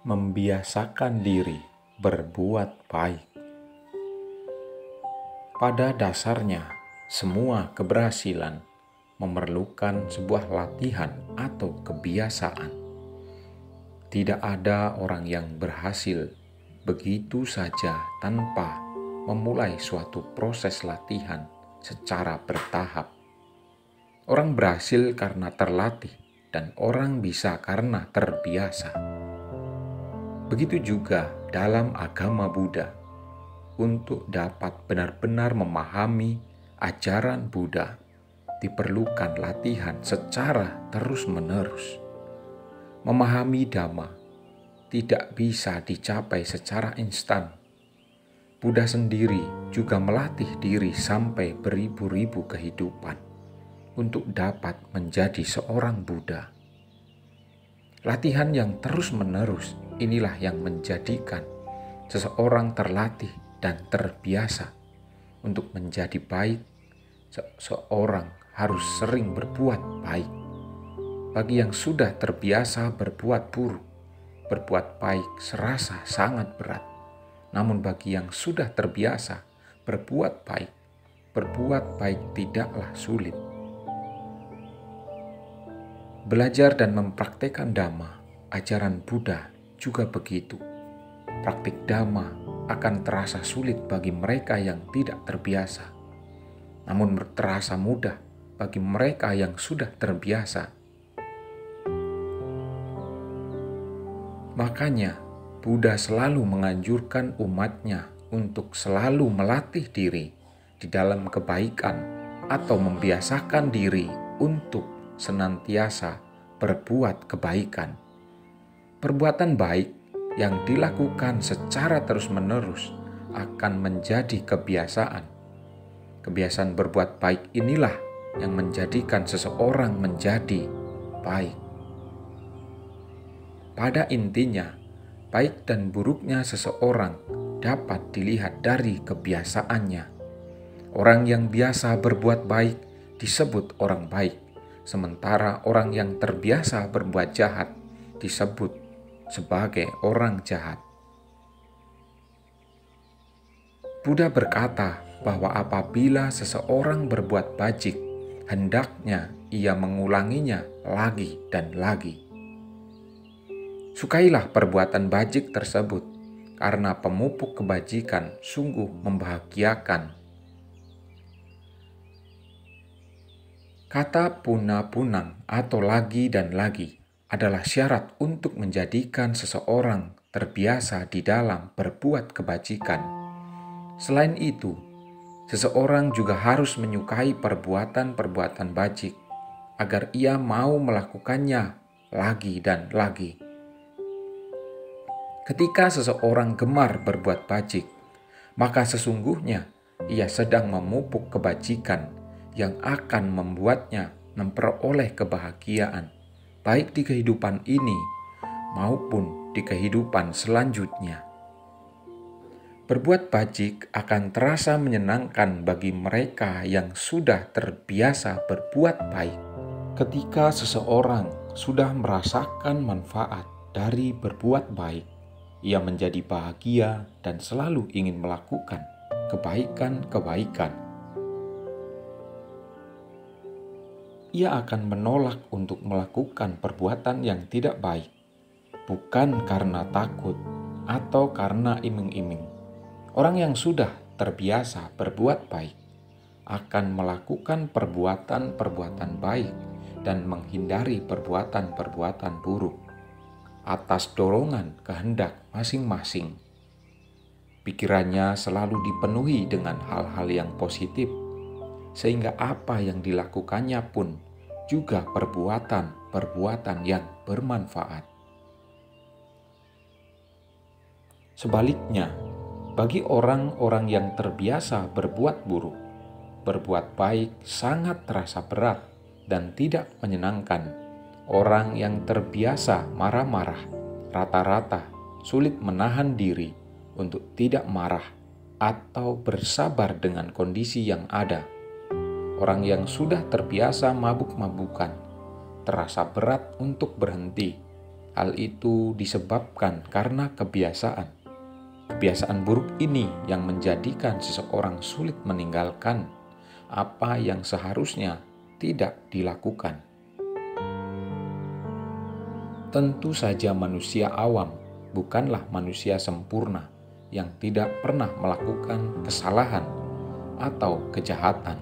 Membiasakan diri berbuat baik. Pada dasarnya, semua keberhasilan memerlukan sebuah latihan atau kebiasaan. Tidak ada orang yang berhasil begitu saja tanpa memulai suatu proses latihan secara bertahap. Orang berhasil karena terlatih dan orang bisa karena terbiasa. Begitu juga dalam agama Buddha. Untuk dapat benar-benar memahami ajaran Buddha, diperlukan latihan secara terus-menerus. Memahami Dhamma tidak bisa dicapai secara instan. Buddha sendiri juga melatih diri sampai beribu-ribu kehidupan untuk dapat menjadi seorang Buddha. Latihan yang terus-menerus inilah yang menjadikan seseorang terlatih dan terbiasa untuk menjadi baik. Seseorang harus sering berbuat baik. Bagi yang sudah terbiasa berbuat buruk, berbuat baik serasa sangat berat. Namun bagi yang sudah terbiasa berbuat baik tidaklah sulit. Belajar dan mempraktekkan Dhamma, ajaran Buddha juga begitu. Praktik Dhamma akan terasa sulit bagi mereka yang tidak terbiasa, namun terasa mudah bagi mereka yang sudah terbiasa. Makanya, Buddha selalu menganjurkan umatnya untuk selalu melatih diri di dalam kebaikan atau membiasakan diri untuk senantiasa berbuat kebaikan. Perbuatan baik yang dilakukan secara terus-menerus akan menjadi kebiasaan. Kebiasaan berbuat baik inilah yang menjadikan seseorang menjadi baik. Pada intinya, baik dan buruknya seseorang dapat dilihat dari kebiasaannya. Orang yang biasa berbuat baik disebut orang baik, sementara orang yang terbiasa berbuat jahat disebut sebagai orang jahat. Buddha berkata bahwa apabila seseorang berbuat bajik, hendaknya ia mengulanginya lagi dan lagi. Sukailah perbuatan bajik tersebut, karena pemupuk kebajikan sungguh membahagiakan. Kata puna-punang atau lagi dan lagi adalah syarat untuk menjadikan seseorang terbiasa di dalam berbuat kebajikan. Selain itu, seseorang juga harus menyukai perbuatan-perbuatan bajik agar ia mau melakukannya lagi dan lagi. Ketika seseorang gemar berbuat bajik, maka sesungguhnya ia sedang memupuk kebajikan yang akan membuatnya memperoleh kebahagiaan, baik di kehidupan ini maupun di kehidupan selanjutnya. Berbuat bajik akan terasa menyenangkan bagi mereka yang sudah terbiasa berbuat baik. Ketika seseorang sudah merasakan manfaat dari berbuat baik, ia menjadi bahagia dan selalu ingin melakukan kebaikan-kebaikan. Ia akan menolak untuk melakukan perbuatan yang tidak baik, bukan karena takut atau karena iming-iming. Orang yang sudah terbiasa berbuat baik akan melakukan perbuatan-perbuatan baik dan menghindari perbuatan-perbuatan buruk atas dorongan kehendak masing-masing. Pikirannya selalu dipenuhi dengan hal-hal yang positif, sehingga apa yang dilakukannya pun juga perbuatan-perbuatan yang bermanfaat. Sebaliknya, bagi orang-orang yang terbiasa berbuat buruk, berbuat baik sangat terasa berat dan tidak menyenangkan. Orang yang terbiasa marah-marah rata-rata sulit menahan diri untuk tidak marah atau bersabar dengan kondisi yang ada. Orang yang sudah terbiasa mabuk-mabukan terasa berat untuk berhenti Hal itu disebabkan karena kebiasaan. Kebiasaan buruk ini yang menjadikan seseorang sulit meninggalkan apa yang seharusnya tidak dilakukan. Tentu saja manusia awam bukanlah manusia sempurna yang tidak pernah melakukan kesalahan atau kejahatan.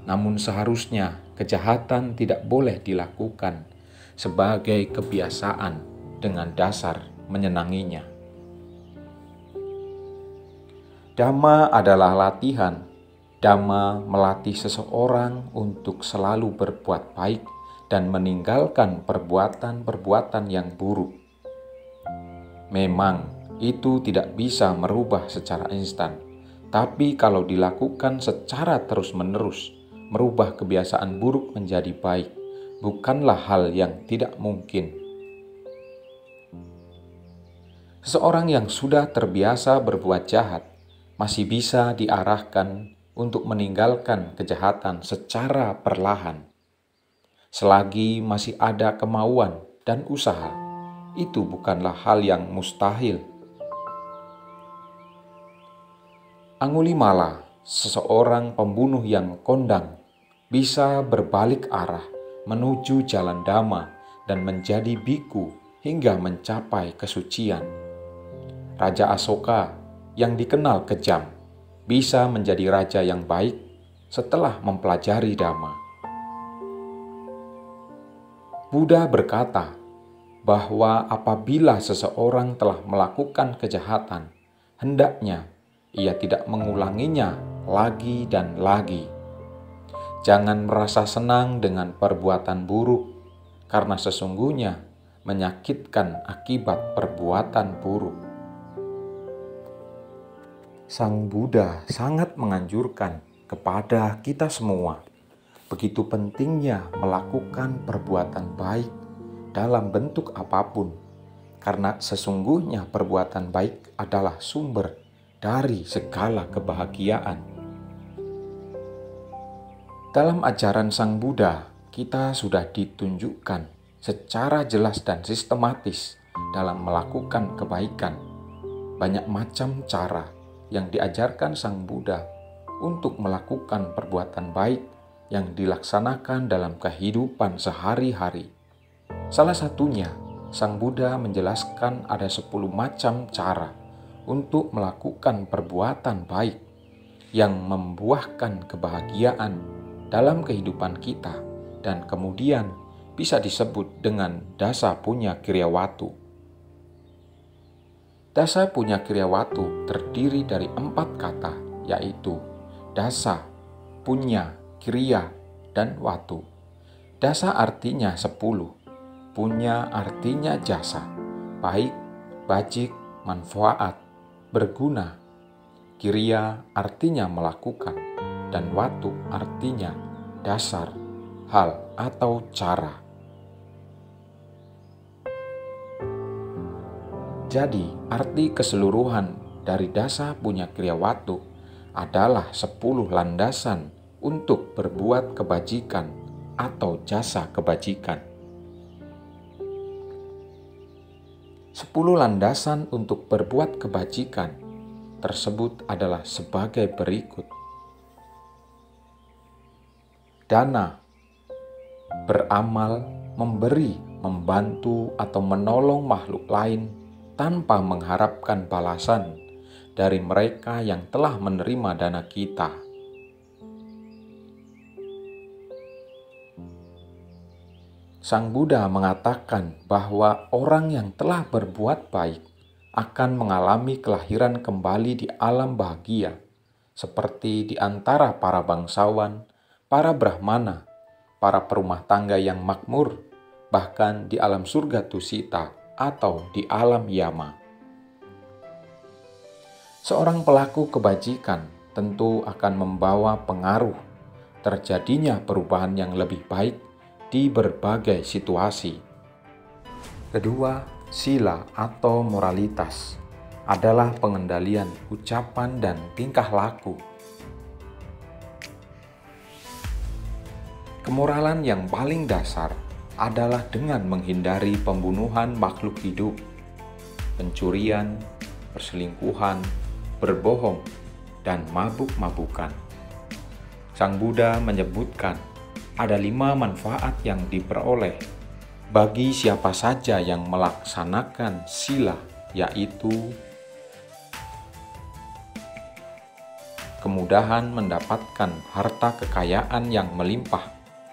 Namun seharusnya kejahatan tidak boleh dilakukan sebagai kebiasaan dengan dasar menyenanginya. Dhamma adalah latihan. Dhamma melatih seseorang untuk selalu berbuat baik dan meninggalkan perbuatan-perbuatan yang buruk. Memang itu tidak bisa merubah secara instan, tapi kalau dilakukan secara terus-menerus, merubah kebiasaan buruk menjadi baik bukanlah hal yang tidak mungkin. Seseorang yang sudah terbiasa berbuat jahat masih bisa diarahkan untuk meninggalkan kejahatan secara perlahan. Selagi masih ada kemauan dan usaha, itu bukanlah hal yang mustahil. Angulimala, seseorang pembunuh yang kondang, bisa berbalik arah menuju jalan Dhamma dan menjadi biku hingga mencapai kesucian. Raja Asoka yang dikenal kejam bisa menjadi raja yang baik setelah mempelajari Dhamma. Buddha berkata bahwa apabila seseorang telah melakukan kejahatan, hendaknya ia tidak mengulanginya lagi dan lagi. Jangan merasa senang dengan perbuatan buruk, karena sesungguhnya menyakitkan akibat perbuatan buruk. Sang Buddha sangat menganjurkan kepada kita semua begitu pentingnya melakukan perbuatan baik dalam bentuk apapun, karena sesungguhnya perbuatan baik adalah sumber dari segala kebahagiaan. Dalam ajaran Sang Buddha, kita sudah ditunjukkan secara jelas dan sistematis dalam melakukan kebaikan. Banyak macam cara yang diajarkan Sang Buddha untuk melakukan perbuatan baik yang dilaksanakan dalam kehidupan sehari-hari. Salah satunya, Sang Buddha menjelaskan ada 10 macam cara untuk melakukan perbuatan baik yang membuahkan kebahagiaan dalam kehidupan kita dan kemudian bisa disebut dengan Dasa Punya Kriawatu. Dasa Punya Kriawatu terdiri dari 4 kata, yaitu dasa, punya, kriya, dan watu. Dasa artinya 10, punya artinya jasa, baik, bajik, manfaat, berguna. Kriya artinya melakukan, dan watu artinya dasar, hal, atau cara. Jadi, arti keseluruhan dari Dasa Punya Kriawatu adalah 10 landasan untuk berbuat kebajikan atau jasa kebajikan. 10 landasan untuk berbuat kebajikan tersebut adalah sebagai berikut. Dana, beramal, memberi, membantu, atau menolong makhluk lain tanpa mengharapkan balasan dari mereka yang telah menerima dana kita. Sang Buddha mengatakan bahwa orang yang telah berbuat baik akan mengalami kelahiran kembali di alam bahagia, seperti di antara para bangsawan, para brahmana, para perumah tangga yang makmur, bahkan di alam surga Tusita atau di alam Yama. Seorang pelaku kebajikan tentu akan membawa pengaruh terjadinya perubahan yang lebih baik di berbagai situasi. Kedua, sila atau moralitas adalah pengendalian ucapan dan tingkah laku. Kemoralan yang paling dasar adalah dengan menghindari pembunuhan makhluk hidup, pencurian, perselingkuhan, berbohong, dan mabuk-mabukan. Sang Buddha menyebutkan ada 5 manfaat yang diperoleh bagi siapa saja yang melaksanakan sila, yaitu kemudahan mendapatkan harta kekayaan yang melimpah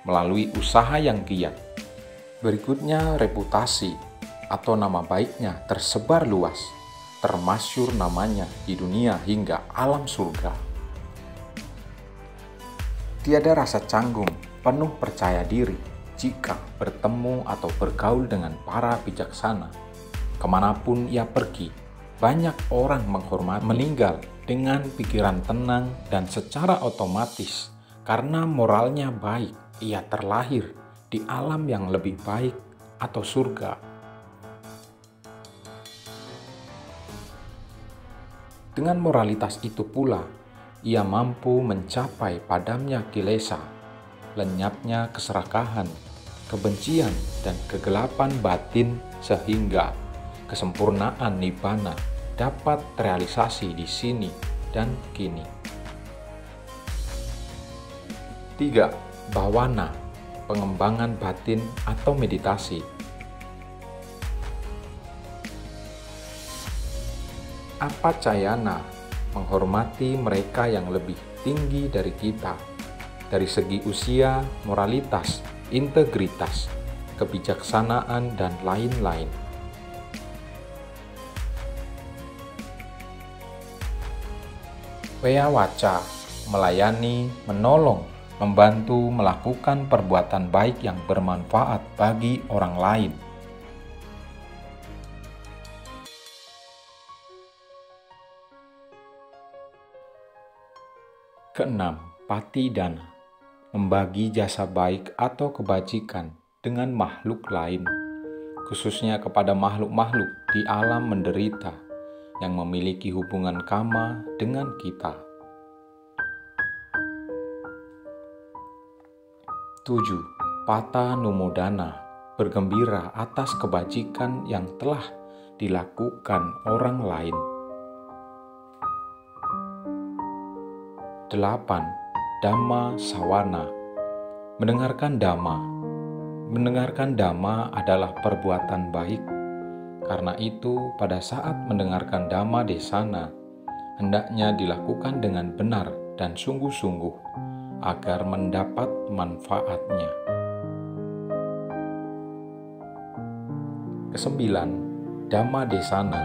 melalui usaha yang giat. Berikutnya, reputasi atau nama baiknya tersebar luas, termasyhur namanya di dunia hingga alam surga. Tiada rasa canggung, penuh percaya diri jika bertemu atau bergaul dengan para bijaksana. Kemanapun ia pergi, banyak orang menghormati, meninggal dengan pikiran tenang dan secara otomatis karena moralnya baik. Ia terlahir di alam yang lebih baik atau surga. Dengan moralitas itu pula, ia mampu mencapai padamnya kilesa, lenyapnya keserakahan, kebencian, dan kegelapan batin sehingga kesempurnaan nibbana dapat terrealisasi di sini dan kini. 3. Bhawana, pengembangan batin atau meditasi. Apacayana, menghormati mereka yang lebih tinggi dari kita, dari segi usia, moralitas, integritas, kebijaksanaan, dan lain-lain. Weawaca, melayani, menolong, membantu melakukan perbuatan baik yang bermanfaat bagi orang lain. Keenam, patidana, membagi jasa baik atau kebajikan dengan makhluk lain, khususnya kepada makhluk-makhluk di alam menderita yang memiliki hubungan kama dengan kita. 7. Pata numodana, bergembira atas kebajikan yang telah dilakukan orang lain. 8. Dhamma sawana, mendengarkan dhamma. Mendengarkan dhamma adalah perbuatan baik. Karena itu, pada saat mendengarkan dhamma desana, hendaknya dilakukan dengan benar dan sungguh-sungguh agar mendapat manfaatnya. 9. Dhamma desana,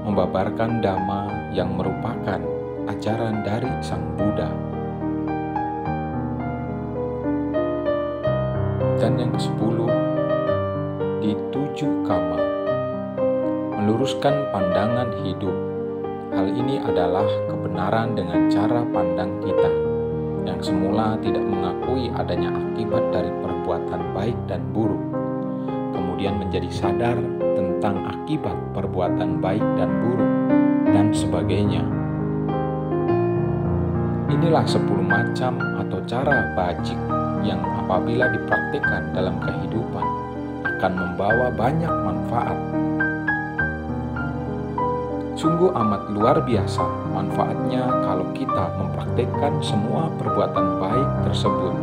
membabarkan dhamma yang merupakan ajaran dari Sang Buddha. Dan yang ke-10, di 7 kama, meluruskan pandangan hidup. Hal ini adalah kebenaran dengan cara pandang kita, yang semula tidak mengakui adanya akibat dari perbuatan baik dan buruk, kemudian menjadi sadar tentang akibat perbuatan baik dan buruk, dan sebagainya. Inilah 10 macam atau cara bajik yang apabila dipraktikkan dalam kehidupan akan membawa banyak manfaat. Sungguh amat luar biasa manfaatnya kalau kita mempraktikkan semua perbuatan baik tersebut.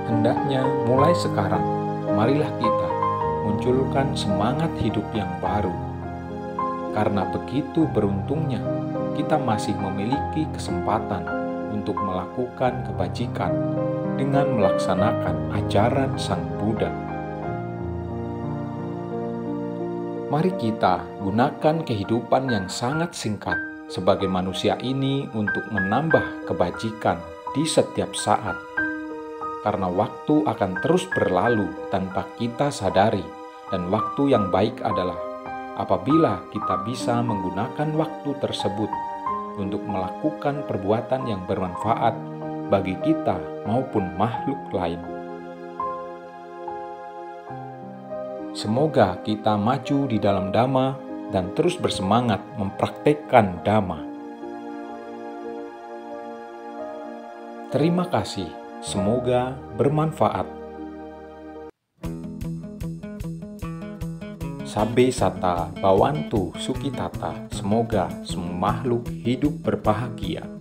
Hendaknya mulai sekarang, marilah kita munculkan semangat hidup yang baru. Karena begitu beruntungnya kita masih memiliki kesempatan untuk melakukan kebajikan dengan melaksanakan ajaran Sang Buddha. Mari kita gunakan kehidupan yang sangat singkat sebagai manusia ini untuk menambah kebajikan di setiap saat. Karena waktu akan terus berlalu tanpa kita sadari, dan waktu yang baik adalah apabila kita bisa menggunakan waktu tersebut untuk melakukan perbuatan yang bermanfaat bagi kita maupun makhluk lain. Semoga kita maju di dalam Dhamma dan terus bersemangat mempraktikkan Dhamma. Terima kasih Semoga bermanfaat. Sabbe Sata Bawantu Sukitata. Semoga semua makhluk hidup berbahagia.